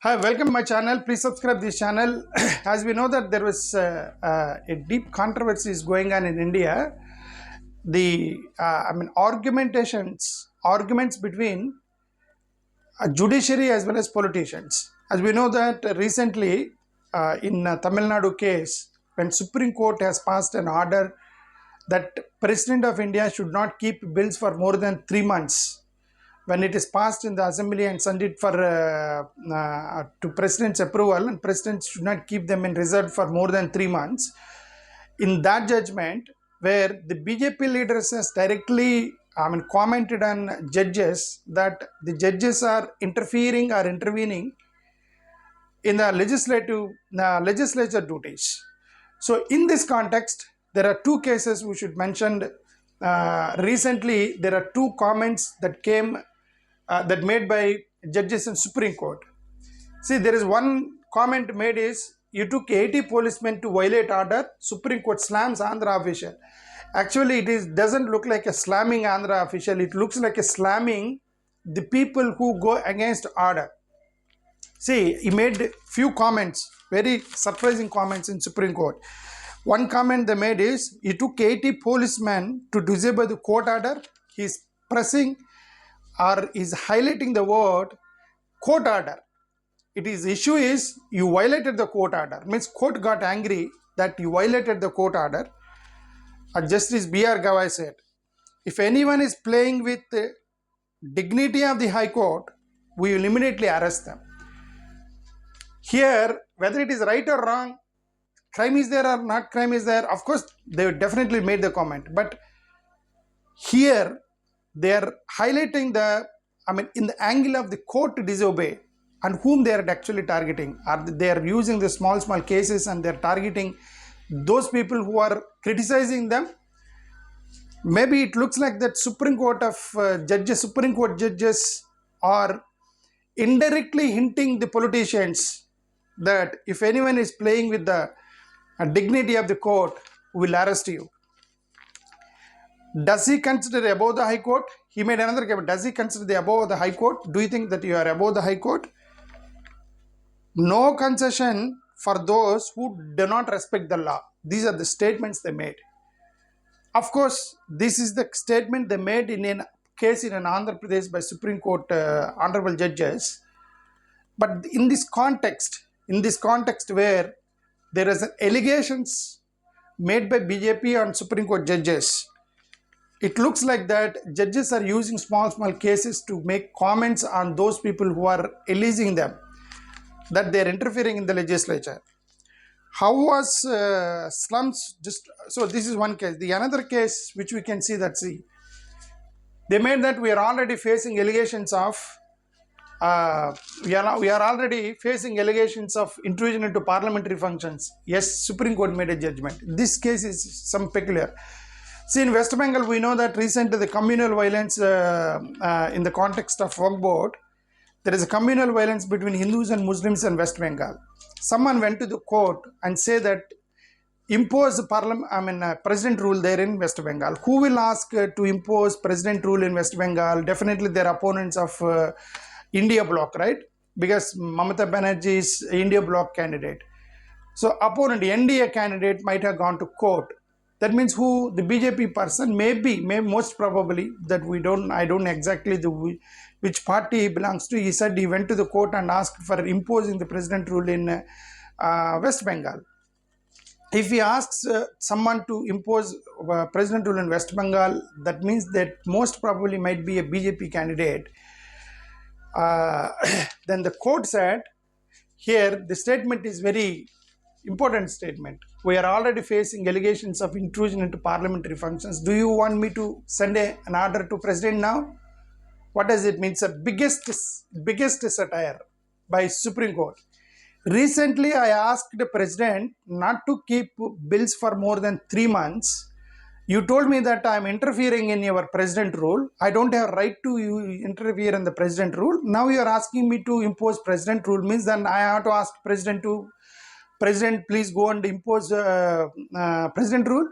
Hi, welcome to my channel. Please subscribe this channel. As we know that there was a deep controversy is going on in India. Arguments between judiciary as well as politicians. As we know that recently in Tamil Nadu case, when Supreme Court has passed an order that President of India should not keep bills for more than 3 months when it is passed in the assembly and sent it for to president's approval, and president should not keep them in reserve for more than 3 months. In that judgment, where the BJP leaders has directly commented on judges that the judges are interfering or intervening in the legislature duties. So in this context, there are two cases we should mention. Recently, there are two comments that came that made by judges in Supreme Court. See, there is one comment made is, you took 80 policemen to violate order, Supreme Court slams Andhra official. Actually, doesn't look like a slamming Andhra official, it looks like a slamming the people who go against order. See, he made few comments, very surprising comments in Supreme Court. One comment they made is, he took 80 policemen to disobey the court order. He is pressing or is highlighting the word court order. Issue is you violated the court order. Means court got angry that you violated the court order. Justice B.R. Gavai said, if anyone is playing with the dignity of the High Court, we will immediately arrest them. Here, whether it is right or wrong, crime is there or not crime is there, of course, they definitely made the comment. But here, they are highlighting in the angle of the court to disobey, and whom they are actually targeting. They are using the small cases and they are targeting those people who are criticizing them. Maybe it looks like that Supreme Court judges are indirectly hinting the politicians that if anyone is playing with the dignity of the court, we will arrest you. Does he consider above the High Court? He made another comment. Does he consider the above the High Court? Do you think that you are above the High Court? No concession for those who do not respect the law. These are the statements they made. Of course, this is the statement they made in a case in an Andhra Pradesh by Supreme Court honorable judges. But in this context where there is allegations made by BJP on Supreme Court judges, it looks like that judges are using small cases to make comments on those people who are alleging them that they are interfering in the legislature. How was slums so this is one case. The another case which we can see they made that we are already facing allegations of we are already facing allegations of intrusion into parliamentary functions. Yes, Supreme Court made a judgment. This case is some peculiar. See, in West Bengal, we know that recently the communal violence in the context of Waqf Board, there is a communal violence between Hindus and Muslims in West Bengal. Someone went to the court and say that impose president rule there in West Bengal. Who will ask to impose president rule in West Bengal? Definitely they are opponents of India bloc, right? Because Mamata Banerjee is India bloc candidate. So opponent, NDA candidate might have gone to court. That means who? The BJP person, maybe most probably, that I don't exactly which party he belongs to. He said he went to the court and asked for imposing the president rule in West Bengal. If he asks someone to impose president rule in West Bengal, that means that most probably might be a BJP candidate. Then the court said, here the statement is very important statement. We are already facing allegations of intrusion into parliamentary functions. Do you want me to send an order to president now? What does it mean? It's the biggest satire by Supreme Court. Recently, I asked the president not to keep bills for more than 3 months. You told me that I am interfering in your president rule. I don't have right to interfere in the president rule. Now you are asking me to impose president rule, means then I have to ask president, please go and impose president rule.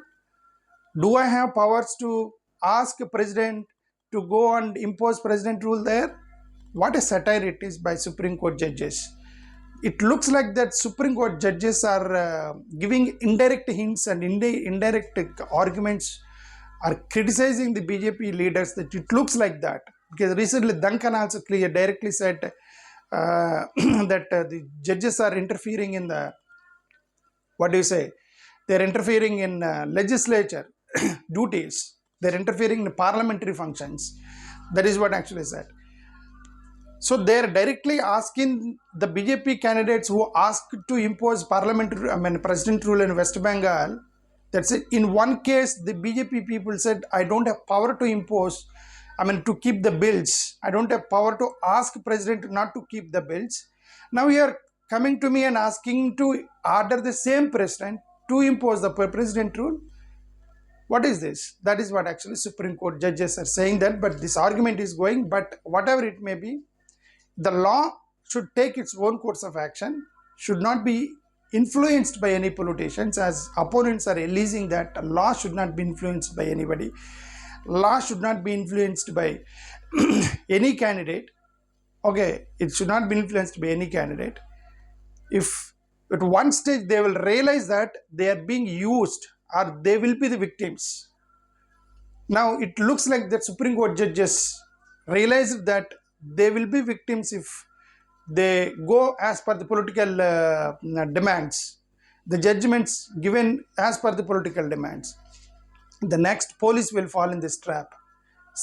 Do I have powers to ask president to go and impose president rule there? What a satire it is by Supreme Court judges. it looks like that Supreme Court judges are giving indirect hints and indirect arguments, are criticizing the BJP leaders, that it looks like that. Because recently Duncan also directly said that the judges are interfering in the, what do you say, they're interfering in legislature duties, they're interfering in parliamentary functions. That is what actually said. So they're directly asking the BJP candidates who asked to impose president rule in West Bengal. That's it. In one case, the BJP people said, I don't have power to impose, to keep the bills. I don't have power to ask president not to keep the bills. Now you are coming to me and asking to order the same president to impose the president rule. What is this? That is what actually Supreme Court judges are saying that, but this argument is going, but whatever it may be, the law should take its own course of action, should not be influenced by any politicians, as opponents are releasing that law should not be influenced by anybody. Law should not be influenced by any candidate. Okay, it should not be influenced by any candidate. If at one stage they will realize that they are being used, or they will be the victims. Now it looks like that Supreme Court judges realized that they will be victims if they go as per the political demands, the judgments given as per the political demands. The next police will fall in this trap.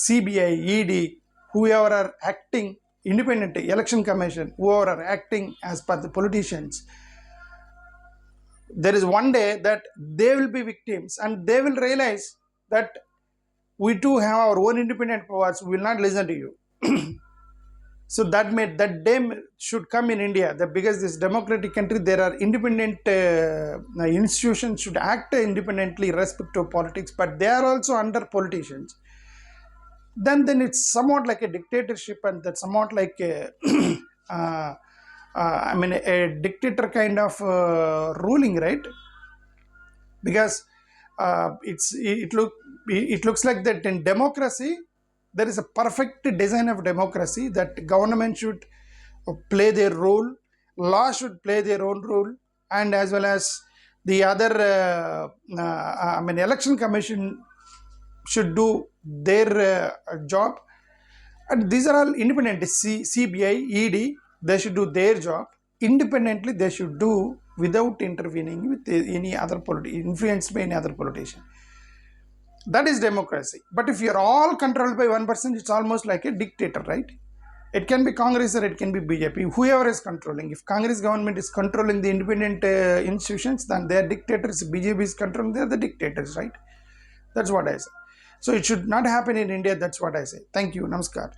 CBI, ED, whoever are acting independently, election commission, whoever are acting as per the politicians, there is one day that they will be victims and they will realize that we too have our own independent powers, we will not listen to you. So that day should come in India, that because this democratic country, there are independent institutions should act independently respect to politics, but they are also under politicians. Then it's somewhat like a dictatorship, and that's somewhat like a, a dictator kind of ruling, right? Because it looks like that in democracy, there is a perfect design of democracy, that government should play their role, law should play their own role, and as well as the other, election commission should do their job. And these are all independent. CBI, ED, they should do their job independently. They should do without intervening with any other influenced by any other politician. That is democracy. But if you're all controlled by one person, it's almost like a dictator, right? It can be Congress or it can be BJP, whoever is controlling. If Congress government is controlling the independent institutions, then they are dictators. BJP is controlling, they are the dictators, right? That's what I say. So it should not happen in India. That's what I say. Thank you. Namaskar.